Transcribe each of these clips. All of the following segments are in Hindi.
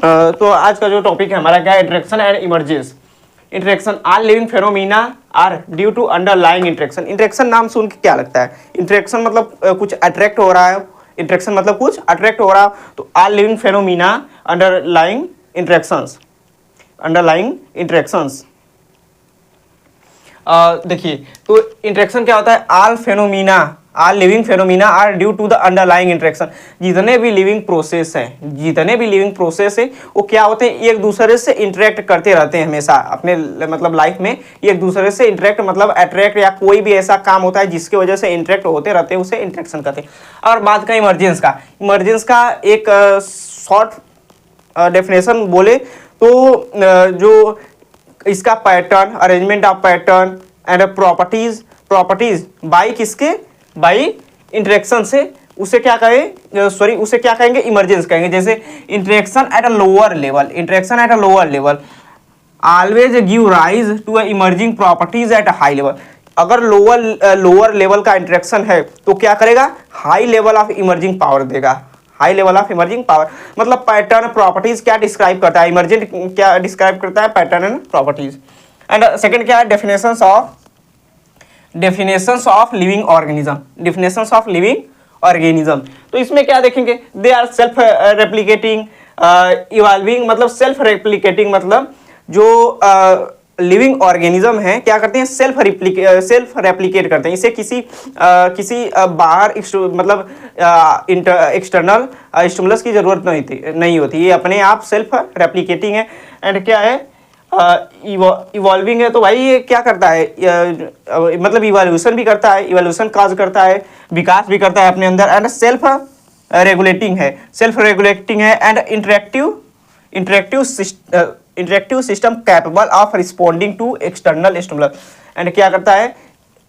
तो आज का जो टॉपिक है हमारा क्या है, interaction and emergence. Interaction, all living phenomena are due to underlying interaction. Interaction नाम सुन के क्या लगता है, इंटरेक्शन मतलब कुछ अट्रैक्ट हो रहा है, इंटरेक्शन मतलब कुछ अट्रैक्ट हो रहा है, तो all living phenomena underlying interactions, underlying interactions. देखिए तो इंटरेक्शन क्या होता है, all phenomena, all living phenomena are due to the underlying interaction. जितने भी लिविंग प्रोसेस हैं, जितने भी लिविंग प्रोसेस है वो क्या होते हैं, एक दूसरे से इंटरेक्ट करते रहते हैं हमेशा अपने मतलब लाइफ में, एक दूसरे से इंटरेक्ट मतलब अट्रैक्ट, या कोई भी ऐसा काम होता है जिसकी वजह से इंटरेक्ट होते रहते हैं उसे इंटरेक्शन कहते हैं। और बात करें इमर्जेंस का, इमर्जेंस का एक शॉर्ट डेफिनेशन बोले तो जो इसका pattern, arrangement of pattern and properties, properties by किसके, बाई इंटरेक्शन से, उसे क्या कहें, सॉरी उसे क्या कहेंगे, इमर्जेंस कहेंगे। जैसे interaction at a lower level, interaction at a lower level always give rise to a emerging properties at a high level. अगर लोअर लेवल का इंटरेक्शन है तो क्या करेगा, high level of emerging power देगा, high level of emerging power. मतलब पैटर्न प्रॉपर्टीज क्या डिस्क्राइब करता है, इमर्जेंट क्या डिस्क्राइब करता है, pattern and properties. And second क्या है, definitions of living organism, definitions of living organism. तो इसमें क्या देखेंगे, they are self replicating evolving, मतलब सेल्फ रेप्लिकेटिंग मतलब जो लिविंग ऑर्गेनिज्म है क्या करते हैं, सेल्फ रेप्लिकेट करते हैं। इसे किसी बाहर मतलब एक्सटर्नल स्टिमुलस की जरूरत नहीं होती, ये अपने आप सेल्फ रेप्लिकेटिंग है। एंड क्या है, इवॉल्विंग है, तो भाई ये क्या करता है, मतलब इवोल्यूशन भी करता है, इवोल्यूशन काज करता है, विकास भी करता है अपने अंदर। एंड सेल्फ रेगुलेटिंग है, सेल्फ रेगुलेटिंग है। And interactive system capable of responding to external stimulus. And क्या करता है,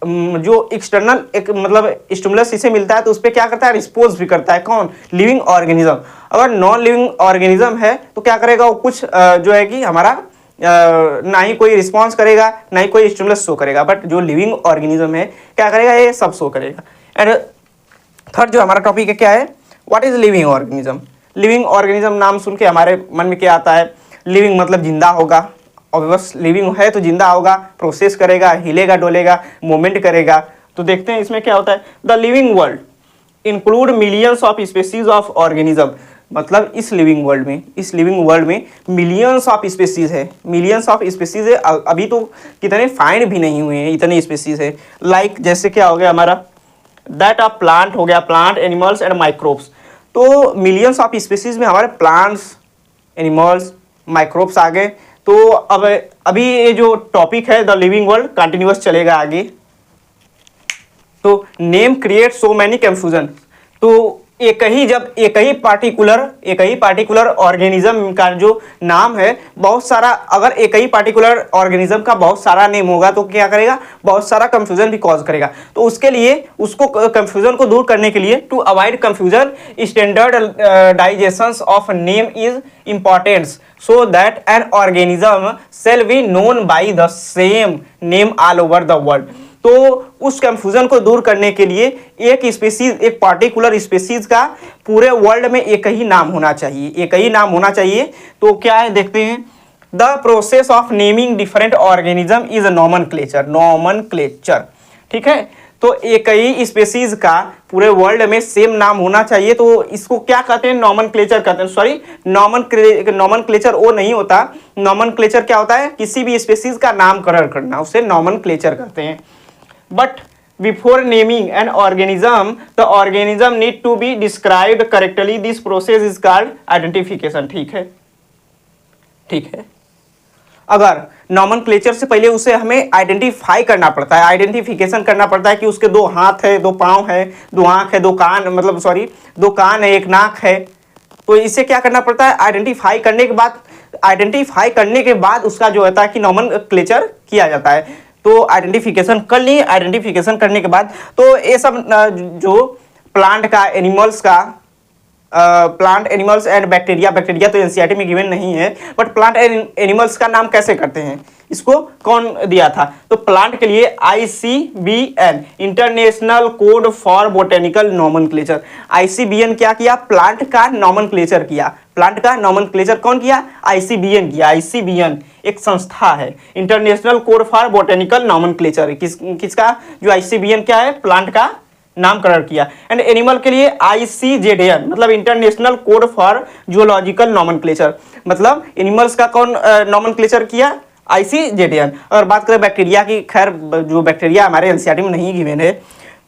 जो एक्सटर्नल एक मतलब स्टिमुलस इसे मिलता है तो उस पर क्या करता है, रिस्पॉन्स भी करता है। कौन, लिविंग ऑर्गेनिज्म। अगर नॉन लिविंग ऑर्गेनिज्म है तो क्या करेगा वो, कुछ जो है कि हमारा ना ही कोई रिस्पॉन्स करेगा, ना ही कोई स्टिमुलस शो करेगा। बट जो लिविंग ऑर्गेनिज्म है क्या करेगा, ये सब शो करेगा। एंड थर्ड जो हमारा टॉपिक है क्या है, what is living organism. Living organism नाम सुन के हमारे मन में क्या आता है, लिविंग मतलब जिंदा होगा, और बस लिविंग है तो जिंदा होगा, प्रोसेस करेगा, हिलेगा डोलेगा, मूवमेंट करेगा। तो देखते हैं इसमें क्या होता है, the living world include millions of species of organism. मतलब इस लिविंग वर्ल्ड में मिलियंस ऑफ स्पीसीज है, मिलियंस ऑफ स्पीसीज है। अभी तो कितने फाइंड भी नहीं हुए हैं, इतने स्पीसीज है। लाइक जैसे क्या हो गया हमारा, दैट ऑफ प्लांट हो गया, प्लांट एनिमल्स एंड माइक्रोब्स। तो मिलियंस ऑफ स्पीसीज में हमारे प्लांट्स, एनिमल्स, माइक्रोब्स आ गए। तो अब अभी ये जो टॉपिक है द लिविंग वर्ल्ड कंटिन्यूअस चलेगा आगे। तो name create so many confusion. तो एक ही पार्टिकुलर ऑर्गेनिज्म का जो नाम है बहुत सारा, अगर एक ही पार्टिकुलर ऑर्गेनिज्म का बहुत सारा नेम होगा तो क्या करेगा, बहुत सारा कंफ्यूजन भी कॉज करेगा। तो उसके लिए उसको कंफ्यूजन को दूर करने के लिए, to avoid confusion standardisations of name is important so that an organism shall be known by the same name all over the world। तो उस कंफ्यूजन को दूर करने के लिए एक स्पीसीज, एक पार्टिकुलर स्पीसीज का पूरे वर्ल्ड में एक ही नाम होना चाहिए, एक ही नाम होना चाहिए। तो क्या है देखते हैं, the process of naming different organism is nomenclature. ठीक है, तो एक ही स्पीसीज का पूरे वर्ल्ड में सेम नाम होना चाहिए, तो इसको क्या कहते हैं, नॉमनक्लेचर कहते हैं। सॉरी, नॉमनक्लेचर वो नहीं होता, नॉमनक्लेचर क्या होता है, किसी भी स्पीसीज का नामकरण करना, उसे नॉमनक्लेचर कहते हैं। But before naming an organism the organism need to be described correctly, this process is called identification. ठीक है, ठीक है। अगर नॉमनक्लेचर से पहले उसे हमें आइडेंटिफाई करना पड़ता है, आइडेंटिफिकेशन करना पड़ता है कि उसके दो हाथ है, दो पाँव है, दो आँख है, दो कान, मतलब सॉरी दो कान है, एक नाक है। तो इसे क्या करना पड़ता है, आइडेंटिफाई करने के बाद उसका जो होता है कि नॉमनक्लेचर किया जाता है। तो आइडेंटिफिकेशन कर लिए, आइडेंटिफिकेशन करने के बाद तो ये सब जो प्लांट का, एनिमल्स का, प्लांट एनिमल्स एंड बैक्टीरिया तो एनसीईआरटी में गिवन नहीं है, बट प्लांट एनिमल्स का नाम कैसे करते हैं, इसको कौन दिया था, तो प्लांट के लिए ICBN international code for botanical nomenclature. ICBN क्या किया, प्लांट का नॉमनक्लेचर किया, प्लांट का नॉमेनक्लेचर कौन किया? आईसीबीएन किया। आईसीबीएन एक संस्था है, international code for botanical nomenclature. किसका? जो आईसीबीएन क्या है? प्लांट का नामकरण किया। एंड एनिमल के लिए आईसीजेडएन मतलब international code for zoological nomenclature, मतलब एनिमल्स का कौन नॉमेनक्लेचर किया? आईसीजेडएन। और बात करें बैक्टीरिया की, खैर जो बैक्टीरिया हमारे एनसीईआरटी में नहीं गिवन है,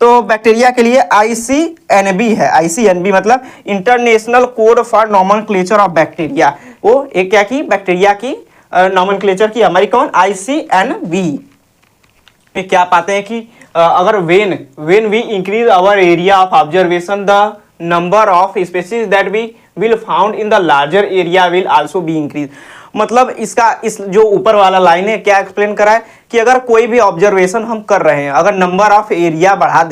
तो बैक्टीरिया के लिए आईसीएनबी है। आईसीएनबी मतलब international code for nomenclature of bacteria. वो एक क्या की? बैक्टीरिया की नॉमेनक्लेचर की हमारी कौन? आईसीएनबी। क्या पाते हैं कि अगर when we increase our area of observation the number of species that we will found in the larger area will also be increase. मतलब इसका इस जो ऊपर वाला लाइन है क्या एक्सप्लेन करा है कि अगर कोई भी ऑब्जर्वेशन हम कर रहे हैं, अगर नंबर ऑफ एरिया बढ़ा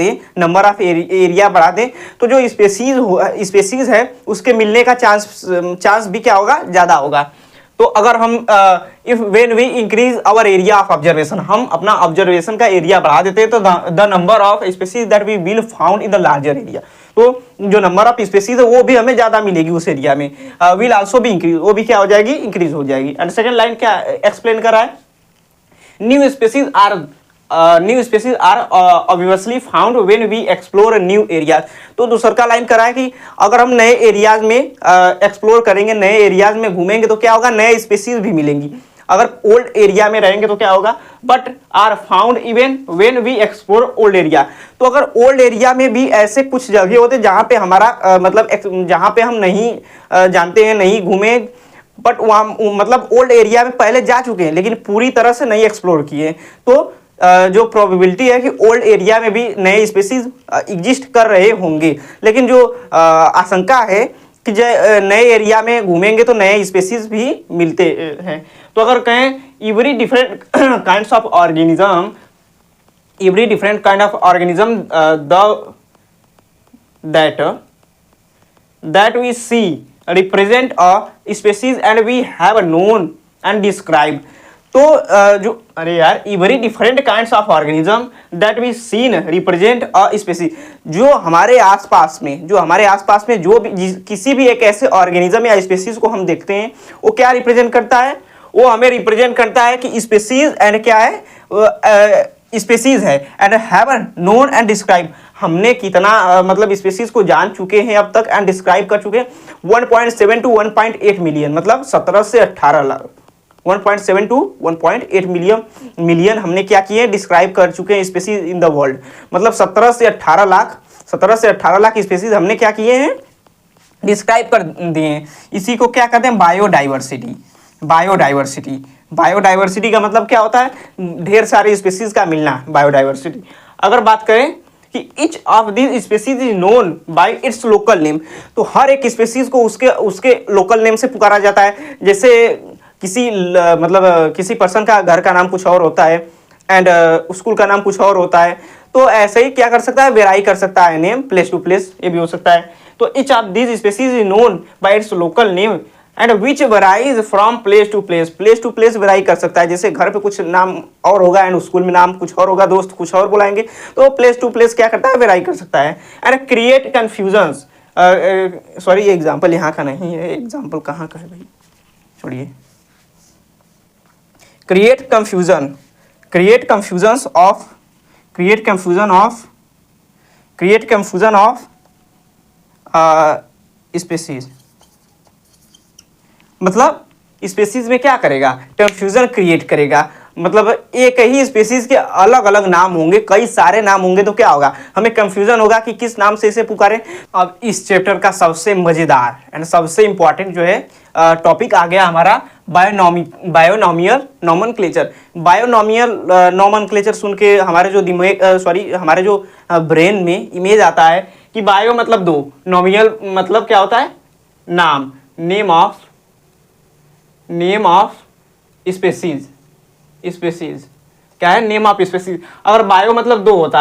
दें तो जो स्पेसीज है उसके मिलने का चांस भी क्या होगा? ज़्यादा होगा। तो अगर हम if when we increase our area of observation, हम अपना ऑब्जर्वेशन का एरिया बढ़ा देते हैं तो the number of species that we will found in the larger area, तो जो नंबर ऑफ स्पीशीज है वो भी हमें ज्यादा मिलेगी उस एरिया में। विल आल्सो भी इंक्रीज, वो भी क्या हो जाएगी? इंक्रीज हो जाएगी। एंड सेकंड लाइन क्या एक्सप्लेन कर रहा है? New species are obviously found when we explore new areas. तो दूसरा का लाइन करा है कि अगर हम नए एरियाज में एक्सप्लोर करेंगे, नए एरियाज में घूमेंगे तो क्या होगा? नए स्पीशीज भी मिलेंगी। अगर ओल्ड एरिया में रहेंगे तो क्या होगा? But are found even when we explore old area. तो अगर ओल्ड एरिया में भी ऐसे कुछ जगह होते जहाँ पे हमारा मतलब जहाँ पे हम नहीं जानते हैं, नहीं घूमे, बट वहाँ मतलब ओल्ड एरिया में पहले जा चुके हैं लेकिन पूरी तरह से नहीं एक्सप्लोर किए, तो जो प्रोबेबिलिटी है कि ओल्ड एरिया में भी नए स्पीशीज एग्जिस्ट कर रहे होंगे। लेकिन जो आशंका है कि नए एरिया में घूमेंगे तो नए स्पीशीज भी मिलते हैं। तो अगर कहें every different kinds of organism that we see represent a species and we have known and described। तो जो अरे यार every different kinds of organism that we seen represent a species, जो हमारे आसपास में जो भी किसी भी एक ऐसे ऑर्गेनिज्म या स्पीसीज को हम देखते हैं वो क्या रिप्रेजेंट करता है? वो हमें रिप्रेजेंट करता है कि स्पीसीज एंड क्या है? स्पीसीज है and have known and describe, हमने कितना मतलब स्पीसीज को जान चुके हैं अब तक एंड डिस्क्राइब कर चुके हैं 1.7 टू 1.8 मिलियन, मतलब 17 से 18 लाख 1.7 टू 1.8 मिलियन हमने क्या किए? डिस्क्राइब कर चुके हैं स्पीसीज इन द वर्ल्ड। मतलब 17 से 18 लाख स्पीसीज हमने क्या किए हैं? डिस्क्राइब कर दिए हैं। इसी को क्या कहते हैं? बायोडाइवर्सिटी का मतलब क्या होता है? ढेर सारे स्पीसीज का मिलना, बायोडाइवर्सिटी। अगर बात करें कि each of this species is known by its local name, तो हर एक स्पीसीज को उसके लोकल नेम से पुकारा जाता है। जैसे किसी पर्सन का घर का नाम कुछ और होता है एंड स्कूल का नाम कुछ और होता है, तो ऐसे ही क्या कर सकता है? वेराई कर सकता है नेम, प्लेस टू प्लेस ये भी हो सकता है। तो each of this species is known by its local name and which varies from place to place varies कर सकता है। जैसे घर पे कुछ नाम और होगा एंड स्कूल में नाम कुछ और होगा, दोस्त कुछ और बुलाएंगे, तो प्लेस टू प्लेस क्या करता है? वेराई कर सकता है। एंड क्रिएट कन्फ्यूजन्स, सॉरी ये एग्जाम्पल यहाँ का नहीं है, एग्जाम्पल कहाँ का है भाई, छोड़िए। create confusion of species, मतलब स्पीसीज में क्या करेगा? कंफ्यूजन क्रिएट करेगा। मतलब एक ही स्पीसीज के अलग अलग नाम होंगे, कई सारे नाम होंगे, तो क्या होगा? हमें कंफ्यूजन होगा कि किस नाम से इसे पुकारें। अब इस चैप्टर का सबसे मजेदार एंड सबसे इंपॉर्टेंट जो है टॉपिक आ गया हमारा बायोनॉमियल नॉमेनक्लेचर। बायोनॉमियल नॉमेनक्लेचर सुन के हमारे जो ब्रेन में इमेज आता है कि बायो मतलब दो, नॉमियल मतलब क्या होता है? नाम, नेम ऑफ स्पीसीज क्या है? Name of species. अगर बायो मतलब दो होता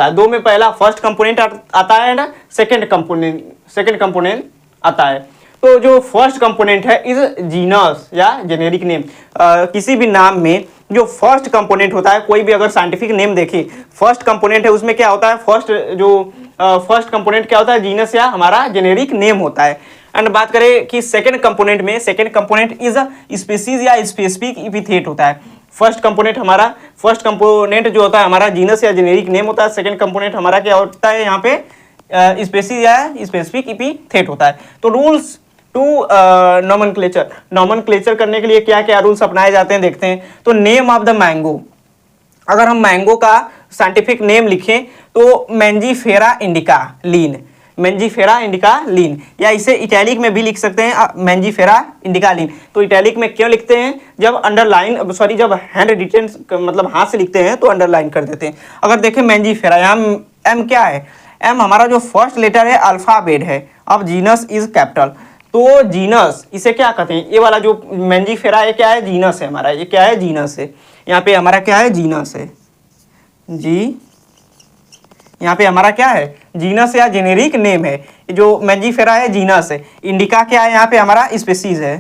है, दो में पहला फर्स्ट कंपोनेंट आता है एंड सेकंड कंपोनेंट आता है। तो जो फर्स्ट कंपोनेंट है इज जीनस या जेनेरिक नेम। किसी भी नाम में जो फर्स्ट कंपोनेंट होता है, कोई भी अगर साइंटिफिक नेम देखें, फर्स्ट कंपोनेंट है उसमें क्या होता है? फर्स्ट कंपोनेंट क्या होता है? जीनस या हमारा जेनेरिक नेम होता है। एंड बात करें कि सेकंड कंपोनेंट में, सेकंड कंपोनेंट इज स्पीसीज या स्पेसिफिक एपिथेट होता है। फर्स्ट कंपोनेंट जो होता है हमारा जीनस या जेनेरिक नेम होता है। सेकंड कंपोनेंट हमारा क्या होता है यहाँ पे स्पेसीज या स्पेसिफिक एपिथेट होता है। तो रूल्स टू नॉमेनक्लेचर करने के लिए क्या क्या रूल्स अपनाए जाते हैं देखते हैं। तो नेम ऑफ द मैंगो, अगर हम मैंगो का साइंटिफिक नेम लिखें तो मैंजीफेरा इंडिका लीन, मैंजीफेरा इंडिका लीन, या इसे इटैलिक में भी लिख सकते हैं मैंजीफेरा इंडिका लीन। तो इटैलिक में क्यों लिखते हैं, जब अंडरलाइन सॉरी जब हैंड रिटेन मतलब हाथ से लिखते हैं तो अंडरलाइन कर देते हैं। अगर देखें मैंजीफेरा, यहाँ एम क्या है, एम हमारा जो फर्स्ट लेटर है अल्फाबेट है। अब जीनस इज कैपिटल, तो जीनस इसे क्या कहते हैं, ये वाला जो मैंजीफेरा है क्या है, जीनस है हमारा, ये क्या है, जीनस है। यहाँ पे हमारा क्या है, जीनस है जी, यहाँ पे हमारा क्या है, जीनस या जेनेरिक नेम है। जो मैंजीफेरा है जीनस है, इंडिका क्या है यहाँ पे हमारा स्पेसीज है,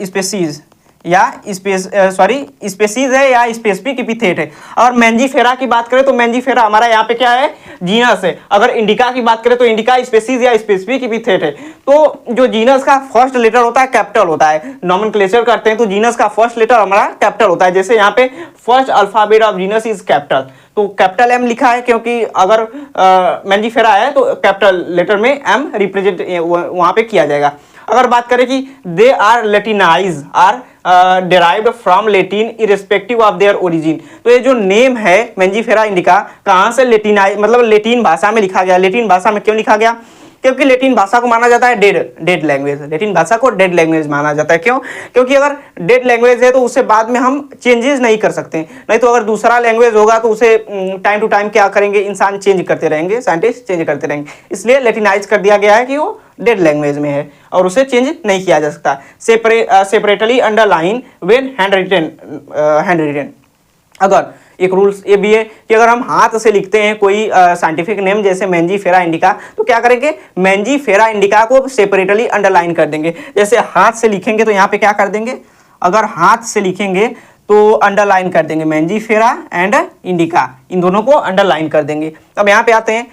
स्पेसीज या स्पेसीज है या स्पेसिफिक एपिथेट है। और मैंजीफेरा की बात करें तो मैंजीफेरा हमारा यहाँ पे क्या है, जीनस है। अगर इंडिका की बात करें तो इंडिका स्पेसीज या स्पेसिफिक एपिथेट है। तो जो जीनस का फर्स्ट लेटर होता है कैपिटल होता है, नॉमेनक्लेचर करते हैं तो जीनस का फर्स्ट लेटर हमारा कैपिटल होता है। जैसे यहाँ पे first alphabet of genus is capital, तो कैपिटल एम लिखा है क्योंकि अगर मैंजीफेरा है तो कैपिटल लेटर में एम रिप्रेजेंट वहाँ पे किया जाएगा। अगर बात करें कि they are latinise are derived from Latin irrespective of their origin, तो ये जो नेम है मैंजीफेरा इंडिका कहाँ से लेटिनाइज मतलब लेटिन भाषा में लिखा गया। लेटिन भाषा में क्यों लिखा गया, क्योंकि लेटिन भाषा को माना जाता है डेड लैंग्वेज, लेटिन भाषा को डेड लैंग्वेज माना जाता है। क्यों, क्योंकि अगर डेड लैंग्वेज है तो उससे बाद में हम चेंजेस नहीं कर सकते, नहीं तो अगर दूसरा लैंग्वेज होगा तो उसे टाइम टू टाइम क्या करेंगे, इंसान चेंज करते रहेंगे, साइंटिस्ट चेंज करते रहेंगे। इसलिए लेटिनाइज कर दिया गया है कि वो डेड लैंग्वेज में है और उसे चेंज नहीं किया जा सकता। Separately underline when hand written. अगर एक रूल्स ये भी है कि अगर हम हाथ से लिखते हैं कोई साइंटिफिक नेम जैसे मैंजीफेरा इंडिका, तो क्या करेंगे, मैंजीफेरा इंडिका को सेपरेटली अंडरलाइन कर देंगे। जैसे हाथ से लिखेंगे तो यहाँ पे क्या कर देंगे, अगर हाथ से लिखेंगे तो अंडरलाइन कर देंगे मैंजीफेरा एंड इंडिका, इन दोनों को अंडरलाइन कर देंगे। अब यहाँ पे आते हैं,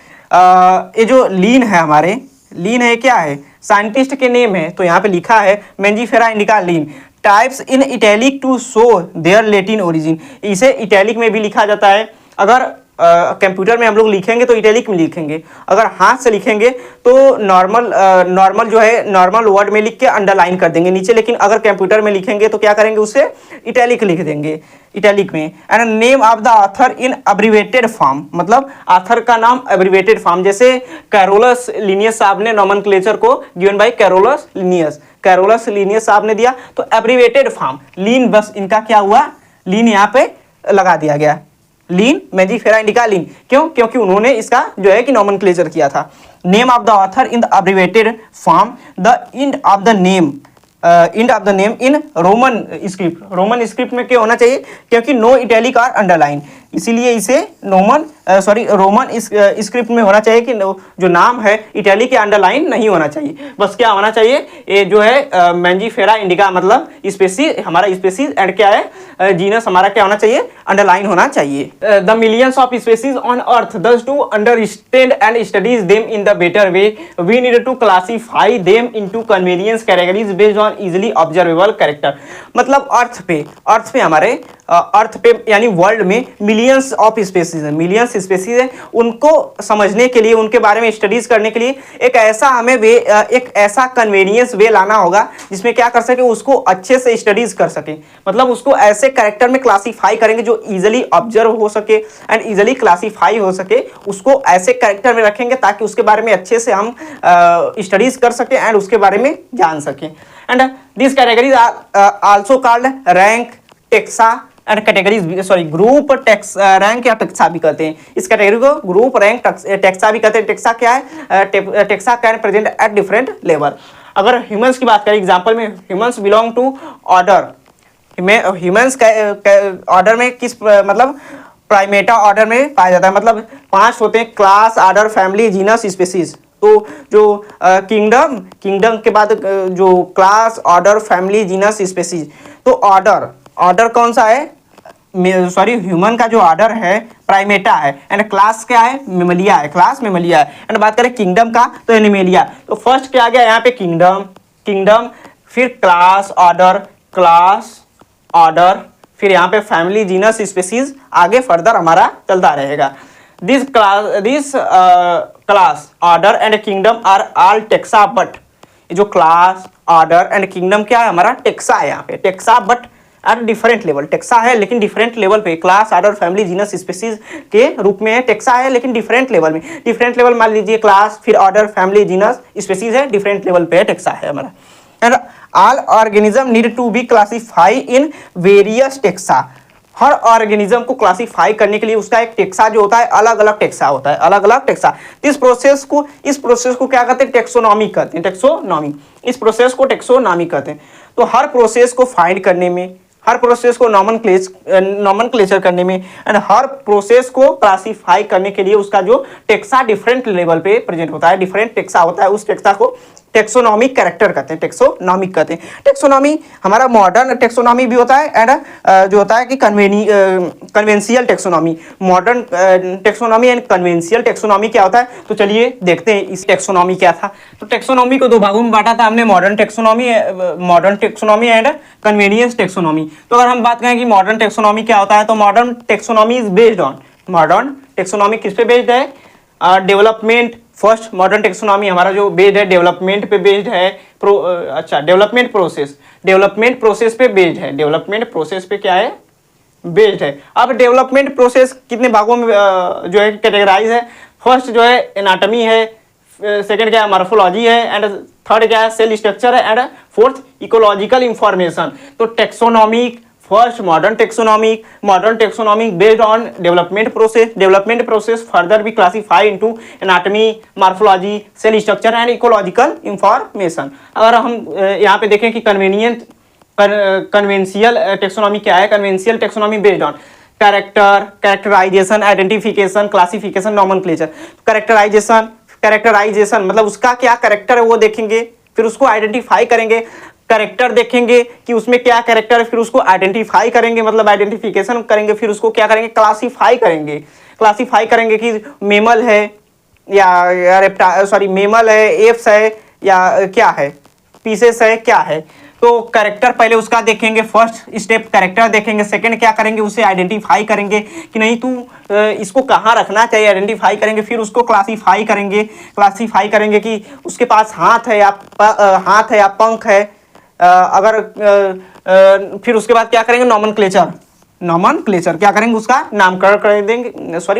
ये जो लीन है हमारे, लीन है क्या है, साइंटिस्ट के नेम है, तो यहाँ पे लिखा है Mangifera indica Linn. Types in italic to show their Latin origin, इसे इटैलिक में भी लिखा जाता है। अगर कंप्यूटर में हम लोग लिखेंगे तो इटैलिक में लिखेंगे, अगर हाथ से लिखेंगे तो नॉर्मल जो है नॉर्मल वर्ड में लिख के अंडरलाइन कर देंगे नीचे, लेकिन अगर कंप्यूटर में लिखेंगे तो क्या करेंगे, उसे इटैलिक लिख देंगे, इटैलिक में। And name of the author in abbreviated form, मतलब ऑथर का नाम अब्रिवेटेड फॉर्म, जैसे कैरोलस लिनियस साहब ने नॉमेनक्लेचर को गिवन बाय कैरोलस लिनियस साहब ने दिया, तो एब्रिवेटेड फॉर्म लीन, बस इनका क्या हुआ, लीन यहाँ पे लगा दिया गया, लीन मैंजीफेरा इंडिका लीन। क्यों, क्योंकि उन्होंने इसका जो है कि नॉमेनक्लेचर किया था। Name of the author in the abbreviated form, the end of the name in Roman script. Roman script में क्या होना चाहिए, क्योंकि नो इटैलिक और अंडरलाइन, इसीलिए इसे रोमन स्क्रिप्ट में होना चाहिए कि जो नाम है इटैलिक या अंडरलाइन नहीं होना चाहिए, बस क्या होना चाहिए, ये जो है मैंजीफेरा इंडिका मतलब स्पेसीज, हमारा स्पेसीज एंड क्या है जीनस हमारा क्या होना चाहिए, अंडरलाइन होना चाहिए। The millions of species on earth, this to understand and studies them in the better way we need to classify them into convenience categories based on easily observable character. मतलब अर्थ पे हमारे अर्थ पे यानी वर्ल्ड में मिलियंस ऑफ स्पेसीज है, मिलियंस स्पेसीज है, उनको समझने के लिए, उनके बारे में स्टडीज करने के लिए एक ऐसा हमें एक ऐसा कन्वीनियंस वे लाना होगा जिसमें क्या कर सके, उसको अच्छे से स्टडीज कर सके। मतलब उसको ऐसे कैरेक्टर में क्लासीफाई करेंगे जो इजीली ऑब्जर्व हो सके एंड इजीली क्लासीफाई हो सके, उसको ऐसे कैरेक्टर में रखेंगे ताकि उसके बारे में अच्छे से हम स्टडीज कर सके एंड उसके बारे में जान सकें। And this categories are also called rank, taxa and categories, sorry group, rank या टेक्सा भी कहते हैं। इस कैटेगरी को ग्रुप, रैंक, टेक्सा भी कहते हैं। टेक्सा क्या है, taxa can present at different level. अगर ह्यूमंस की बात करें, एग्जांपल में humans belong to order, humans order में किस मतलब प्राइमेटा ऑर्डर में पाया जाता है, मतलब 5 होते हैं, class, order, family, genus, species. तो जो किंगडम के बाद जो class, order, family, genus, species, तो ऑर्डर कौन सा है, ह्यूमन का जो ऑर्डर है प्राइमेटा है, एंड क्लास क्या है, मेमलिया है, क्लास मेमलिया है। एंड बात करें किंगडम का तो एनिमेलिया। तो फर्स्ट क्या आ गया यहाँ पे, किंगडम, फिर क्लास ऑर्डर, फिर यहाँ पे फैमिली, जीनस, स्पीसीज, आगे फर्दर हमारा चलता रहेगा। This class order and kingdom are all taxa, but जो क्लास ऑर्डर एंड किंगडम क्या है हमारा, टेक्सा है यहाँ पे, taxa but at different level. Taxa है लेकिन डिफरेंट लेवल पे, class order family genus species के रूप में है। टेक्सा है लेकिन डिफरेंट लेवल में, डिफरेंट लेवल मान लीजिए क्लास, फिर ऑर्डर, फैमिली, जीनस, स्पीसीज है, डिफरेंट लेवल पे है, टेक्सा है हमारा। And all organism need to be classify in various taxa. हर ऑर्गेनिज्म को क्लासिफाई करने के लिए उसका एक टेक्सा जो होता है, अलग अलग टेक्सा होता है, अलग अलग टेक्सा। इस प्रोसेस को क्या कहते हैं, टेक्सोनॉमी कहते हैं, टेक्सोनॉमी। इस प्रोसेस को टेक्सोनॉमी कहते हैं। तो हर प्रोसेस को फाइंड करने में, हर प्रोसेस को नॉमनक्लेचर करने में, एंड हर प्रोसेस को क्लासिफाई करने के लिए उसका जो टेक्सा डिफरेंट लेवल पे प्रेजेंट होता है, डिफरेंट टेक्सा होता है, उस टेक्सा को टेक्सोनॉमिक कैरेक्टर कहते हैं, टेक्सोनॉमिक कहते हैं। टेक्सोनॉमी हमारा मॉडर्न टेक्सोनॉमी भी होता है, एंड जो होता है कि conventional taxonomy. Modern taxonomy and conventional taxonomy क्या होता है, तो चलिए देखते हैं इस टेक्सोनॉमी क्या था। तो टेक्सोनॉमी को दो भागों में बांटा था हमने, modern taxonomy and convenience taxonomy. तो अगर हम बात करें कि मॉडर्न टेक्सोनॉमी क्या होता है, तो modern taxonomy is based on, modern taxonomy किस पे बेस्ड है, डेवलपमेंट। फर्स्ट मॉडर्न टेक्सोनॉमी हमारा जो बेस्ड है डेवलपमेंट पे बेस्ड है, डेवलपमेंट प्रोसेस पे बेस्ड है, डेवलपमेंट प्रोसेस पे क्या है, बेस्ड है। अब डेवलपमेंट प्रोसेस कितने भागों में जो है कैटेगराइज है। फर्स्ट जो है एनाटॉमी है, सेकंड क्या है मॉर्फोलॉजी है, एंड थर्ड क्या है सेल स्ट्रक्चर है, एंड फोर्थ इकोलॉजिकल इंफॉर्मेशन। तो taxonomic, first modern taxonomy based on development process further भी classify into anatomy, morphology, cell structure and ecological information. अगर हम यहाँ पे देखें कि कन्वेंशियल टेक्सोनॉमी क्या है, conventional taxonomy based on characterisation, identification, classification, nomenclature. Characterisation मतलब उसका क्या कैरेक्टर है वो देखेंगे, फिर उसको आइडेंटिफाई करेंगे। कैरेक्टर देखेंगे कि उसमें क्या कैरेक्टर है, फिर उसको आइडेंटिफाई करेंगे, मतलब आइडेंटिफिकेशन करेंगे, फिर उसको क्या करेंगे, क्लासिफाई करेंगे कि मेमल है या मेमल है, एप्स है या क्या है, पीसेस है, क्या है। तो कैरेक्टर पहले उसका देखेंगे, फर्स्ट स्टेप कैरेक्टर देखेंगे। सेकंड क्या करेंगे, उसे आइडेंटिफाई करेंगे कि नहीं तू इसको कहाँ रखना चाहिए, आइडेंटिफाई करेंगे। फिर उसको क्लासिफाई करेंगे कि उसके पास हाथ है या पंख है। फिर उसके बाद क्या करेंगे, नॉमेनक्लेचर क्या करेंगे, उसका नामकरण कर देंगे,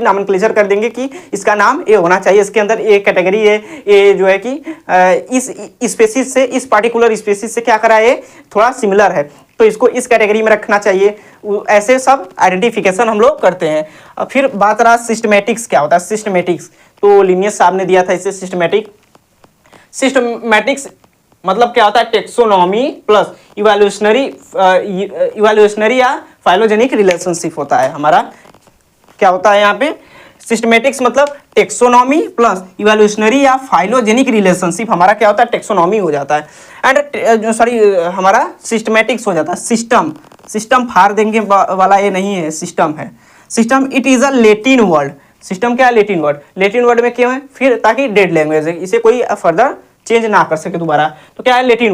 नॉमेनक्लेचर कर देंगे कि इसका नाम ये होना चाहिए, इसके अंदर ये कैटेगरी है, ये जो है कि इस स्पेसीज से, इस पार्टिकुलर स्पेसीज से क्या करा है, थोड़ा सिमिलर है, तो इसको इस कैटेगरी में रखना चाहिए। ऐसे सब आइडेंटिफिकेशन हम लोग करते हैं। फिर बात रहा सिस्टमेटिक्स क्या होता है। सिस्टमेटिक्स तो लिनियस साहब ने दिया था इसे। सिस्टमेटिक्स मतलब क्या होता है, टेक्सोनॉमी प्लस इवैल्यूएशनरी या फाइलोजेनिक रिलेशनशिप होता है हमारा। क्या होता है यहाँ पे, सिस्टमेटिक्स मतलब टेक्सोनॉमी प्लस इवैल्यूएशनरी या फाइलोजेनिक रिलेशनशिप हमारा क्या होता है, टेक्सोनॉमी हो जाता है। एंड हमारा सिस्टमेटिक्स हो जाता है। सिस्टम फाड़ देंगे वाला ये नहीं है, सिस्टम है। System it is a Latin word. System क्या है, लैटिन वर्ड में क्यों है, फिर ताकि डेड लैंग्वेज है, इसे कोई फर्दर चेंज ना कर सके दोबारा। तो क्या है, Latin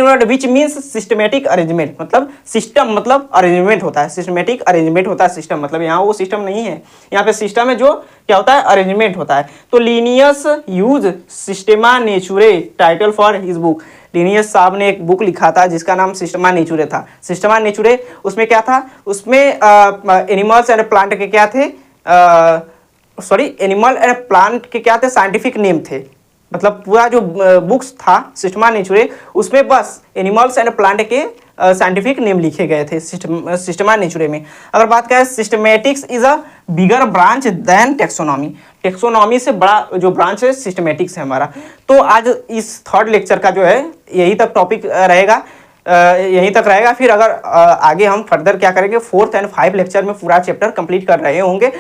word which means systematic arrangement. मतलब सिस्टम मतलब अरेंजमेंट होता है, सिस्टमेटिक अरेंजमेंट होता है सिस्टम। मतलब यहाँ वो सिस्टम नहीं है, यहाँ पे सिस्टम है जो क्या होता है, अरेंजमेंट होता है। तो Linnaeus use Systema Naturae title for his book. Linnaeus साहब ने एक बुक लिखा था जिसका नाम सिस्टेमा नेचुरे था। सिस्टेमा नेचुरे उसमें क्या था, उसमें एनिमल्स एंड प्लांट के क्या थे, एनिमल एंड प्लांट के क्या थे, साइंटिफिक नेम थे। मतलब पूरा जो बुक्स था सिस्टेमा नेचुरे, उसमें बस एनिमल्स एंड प्लांट के साइंटिफिक नेम लिखे गए थे सिस्टेमा नेचुरे में। अगर बात करें systematics is a bigger branch than taxonomy. Taxonomy से बड़ा जो ब्रांच है सिस्टमेटिक्स है हमारा। तो आज इस थर्ड लेक्चर का जो है यही तक टॉपिक रहेगा, यहीं तक रहेगा। फिर अगर आगे हम फर्दर क्या करेंगे, 4th एंड 5th लेक्चर में पूरा चैप्टर कंप्लीट कर रहे होंगे।